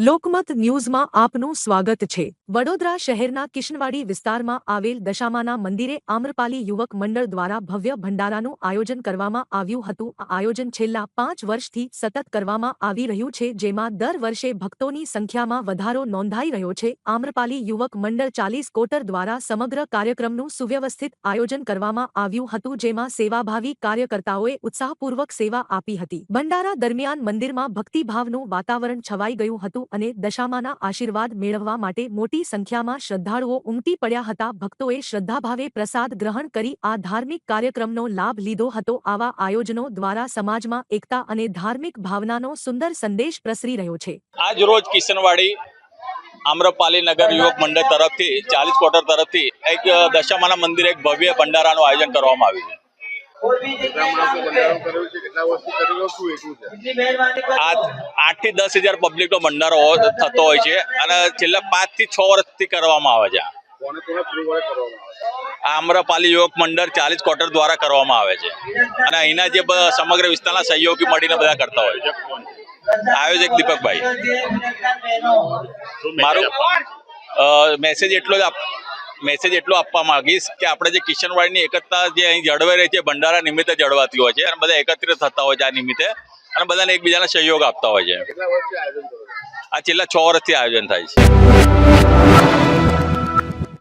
લોકમત ન્યૂઝમાં આપનું સ્વાગત છે। વડોદરા શહેરના કિશનવાડી વિસ્તારમાં આવેલ દશામાના મંદિરે આમ્રપાલી યુવક મંડળ દ્વારા ભવ્ય ભંડારાનું આયોજન કરવામાં આવ્યું હતું। આ આયોજન છેલ્લા 5 વર્ષથી સતત કરવામાં આવી રહ્યું છે, જેમાં દર વર્ષે ભક્તોની સંખ્યામાં વધારો નોંધાઈ રહ્યો છે। આમ્રપાલી યુવક મંડળ 40 કોટર દ્વારા સમગ્ર કાર્યક્રમનું સુવ્યવસ્થિત આયોજન કરવામાં આવ્યું હતું, જેમાં સેવાભાવી કાર્યકર્તાઓએ ઉત્સાહપૂર્વક સેવા આપી હતી। ભંડારા દરમિયાન મંદિરમાં ભક્તિભાવનું વાતાવરણ છવાઈ ગયું હતું અને દશામાના આશીર્વાદ મેળવવા માટે મોટી સંખ્યામાં શ્રદ્ધાળુઓ ઉમટી પડ્યા હતા। ભક્તોએ શ્રદ્ધાભાવે પ્રસાદ ગ્રહણ કરી આ ધાર્મિક કાર્યક્રમનો લાભ લીધો હતો। આવા આયોજનો દ્વારા સમાજમાં એકતા અને ધાર્મિક ભાવનાનો સુંદર સંદેશ પ્રસરી રહ્યો છે। આજ રોજ કિશનવાડી આમ્રપાલી નગર યુવક મંડળ તરફથી 40 કોટર તરફથી એક દશામાના મંદિરે એક ભવ્ય ભંડારાનું આયોજન કરવામાં આવ્યું છે। આ 8 થી 10 હજાર પબ્લિકનો ભંડારો થતો હોય છે અને છેલ્લા 5 થી 6 વર્ષથી કરવામાં આવે છે। આ આમ્રપાલી યુવક મંડળ 40 કોટર દ્વારા કરવામાં આવે છે અને અહીંના જે સમગ્ર વિસ્તારના સહયોગી મળીને બધા કરતા હોય છે। આયોજક દીપકભાઈ, મારું મેસેજ એટલો આપવા માંગીશ કે આપણે જે કિશનવાડીની એકતા જે અહીં જળવાઈ રહી છે, ભંડારા નિમિત્તે જળવાતી હોય છે અને બધા એકત્રિત થતા હોય છે આ નિમિત્તે અને બધાને એકબીજાને સહયોગ આપતા હોય છે। આ છેલ્લા 6 વર્ષથી આયોજન થાય છે।